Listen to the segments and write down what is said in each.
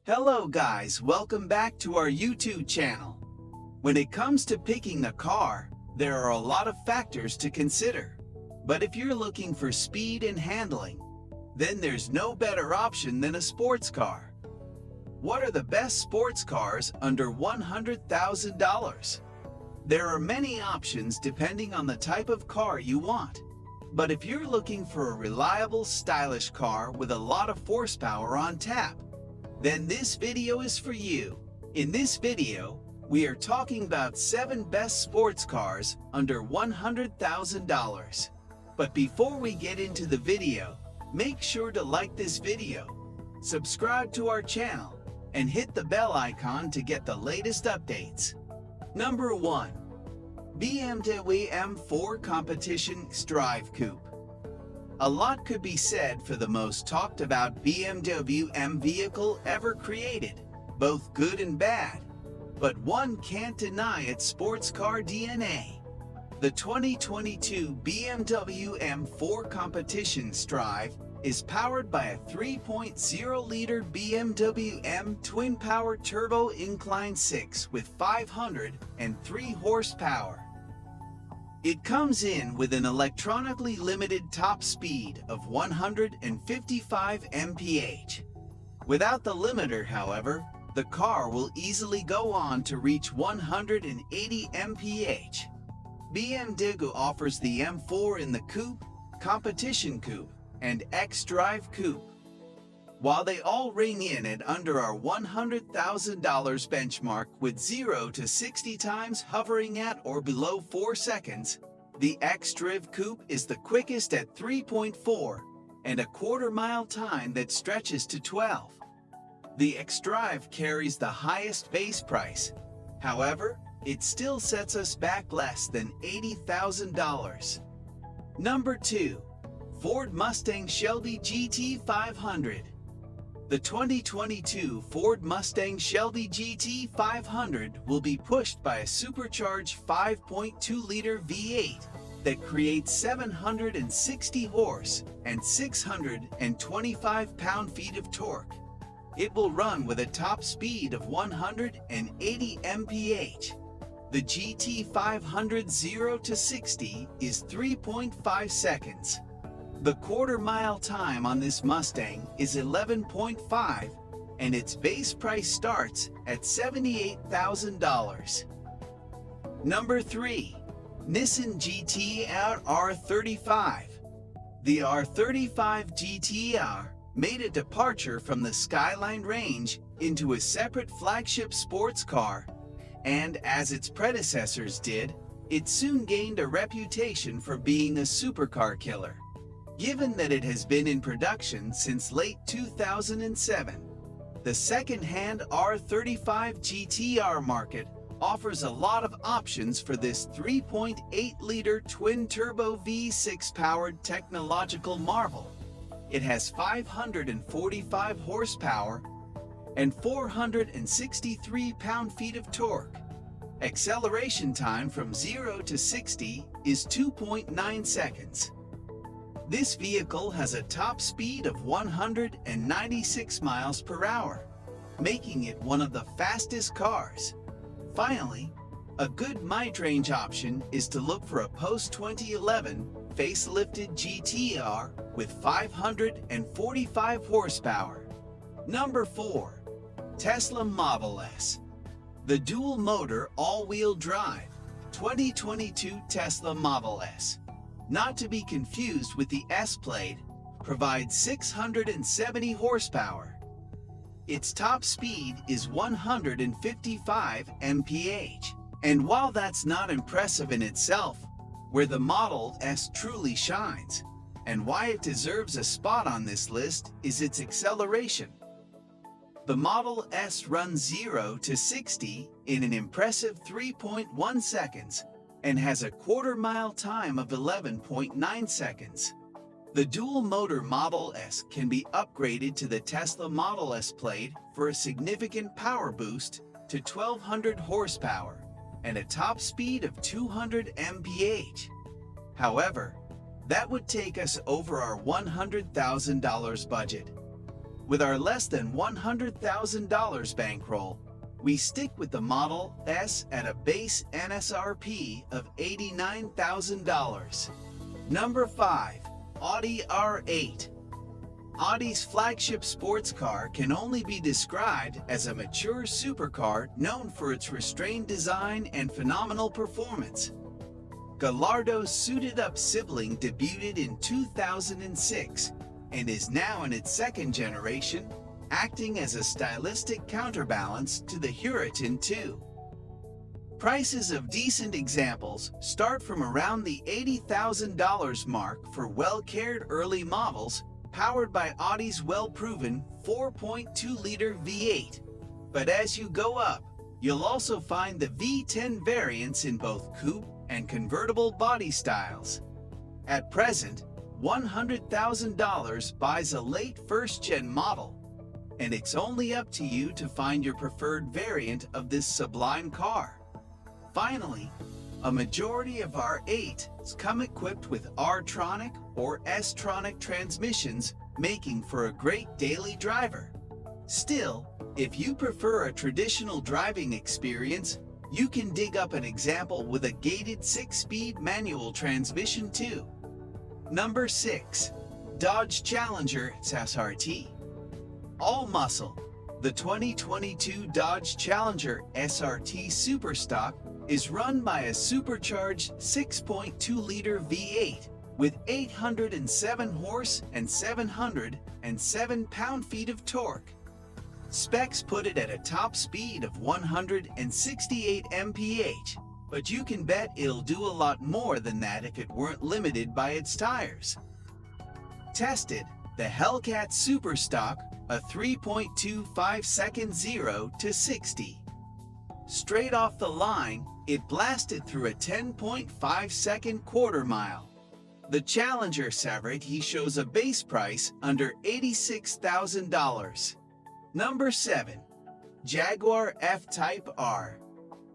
Hello guys, welcome back to our YouTube channel. When it comes to picking a car, there are a lot of factors to consider. But if you're looking for speed and handling, then there's no better option than a sports car. What are the best sports cars under $100,000? There are many options depending on the type of car you want. But if you're looking for a reliable, stylish car with a lot of horsepower on tap, then this video is for you. In this video, we are talking about 7 best sports cars under $100,000. But before we get into the video, make sure to like this video, subscribe to our channel, and hit the bell icon to get the latest updates. Number 1. BMW M4 Competition X-Drive Coupe. A lot could be said for the most talked about BMW M vehicle ever created, both good and bad. But one can't deny its sports car DNA. The 2022 BMW M4 Competition X-Drive is powered by a 3.0-liter BMW M twin-power turbo incline-6 with 503 horsepower. It comes in with an electronically limited top speed of 155 mph. Without the limiter, however, the car will easily go on to reach 180 mph. BMW offers the M4 in the Coupe, Competition Coupe, and X-Drive Coupe. While they all ring in at under our $100,000 benchmark with 0 to 60 times hovering at or below 4 seconds, the X-Drive Coupe is the quickest at 3.4 and a quarter-mile time that stretches to 12. The X-Drive carries the highest base price. However, it still sets us back less than $80,000. Number 2. Ford Mustang Shelby GT500. The 2022 Ford Mustang Shelby GT500 will be pushed by a supercharged 5.2-liter V8 that creates 760 horse and 625 pound-feet of torque. It will run with a top speed of 180 mph. The GT500 0 to 60 is 3.5 seconds. The quarter-mile time on this Mustang is 11.5, and its base price starts at $78,000. Number 3. Nissan GT-R R35. The R35 GT-R made a departure from the Skyline range into a separate flagship sports car, and as its predecessors did, it soon gained a reputation for being a supercar killer. Given that it has been in production since late 2007, the second-hand R35 GT-R market offers a lot of options for this 3.8-liter twin-turbo V6-powered technological marvel. It has 545 horsepower and 463 pound-feet of torque. Acceleration time from 0 to 60 is 2.9 seconds. This vehicle has a top speed of 196 miles per hour, making it one of the fastest cars. Finally, a good mid-range option is to look for a post-2011 facelifted GT-R with 545 horsepower. Number 4. Tesla Model S. The dual-motor all-wheel drive 2022 Tesla Model S, not to be confused with the S-Plaid, provides 670 horsepower. Its top speed is 155 mph. And while that's not impressive in itself, where the Model S truly shines, and why it deserves a spot on this list, is its acceleration. The Model S runs 0 to 60 in an impressive 3.1 seconds, and has a quarter-mile time of 11.9 seconds. The dual-motor Model S can be upgraded to the Tesla Model S Plaid for a significant power boost to 1,200 horsepower and a top speed of 200 mph. However, that would take us over our $100,000 budget. With our less than $100,000 bankroll, we stick with the Model S at a base MSRP of $89,000. Number 5. Audi R8. Audi's flagship sports car can only be described as a mature supercar known for its restrained design and phenomenal performance. Gallardo's suited-up sibling debuted in 2006 and is now in its second generation, acting as a stylistic counterbalance to the Huracan 2. Prices of decent examples start from around the $80,000 mark for well-cared early models powered by Audi's well-proven 4.2-liter V8. But as you go up, you'll also find the V10 variants in both coupe and convertible body styles. At present, $100,000 buys a late first-gen model, and it's only up to you to find your preferred variant of this sublime car. Finally, a majority of R8s come equipped with R-tronic or S-tronic transmissions, making for a great daily driver. Still, if you prefer a traditional driving experience, you can dig up an example with a gated 6-speed manual transmission too. Number 6. Dodge Challenger SRT. All muscle. The 2022 Dodge Challenger SRT Superstock is run by a supercharged 6.2-liter V8 with 807 horse and 707 pound-feet of torque. Specs put it at a top speed of 168 mph, but you can bet it'll do a lot more than that if it weren't limited by its tires. Tested, the Hellcat Superstock, a 3.25 second 0 to 60. Straight off the line, it blasted through a 10.5 second quarter mile. The Challenger SRT shows a base price under $86,000. Number 7. Jaguar F-Type R.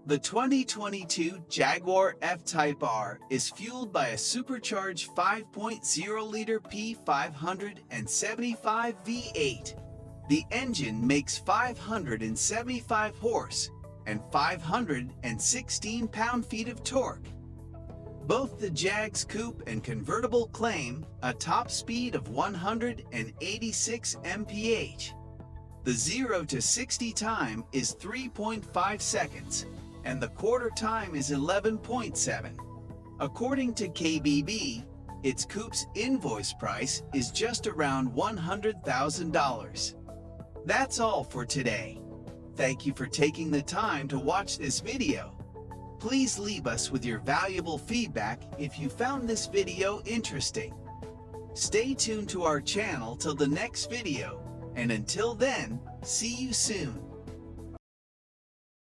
The 2022 Jaguar F-Type R is fueled by a supercharged 5.0-liter P575 V8. The engine makes 575 horse and 516 pound-feet of torque. Both the Jags Coupe and convertible claim a top speed of 186 mph. The 0 to 60 time is 3.5 seconds, and the quarter time is 11.7. According to KBB, its coupe's invoice price is just around $100,000. That's all for today. Thank you for taking the time to watch this video. Please leave us with your valuable feedback if you found this video interesting. Stay tuned to our channel till the next video, and until then, see you soon.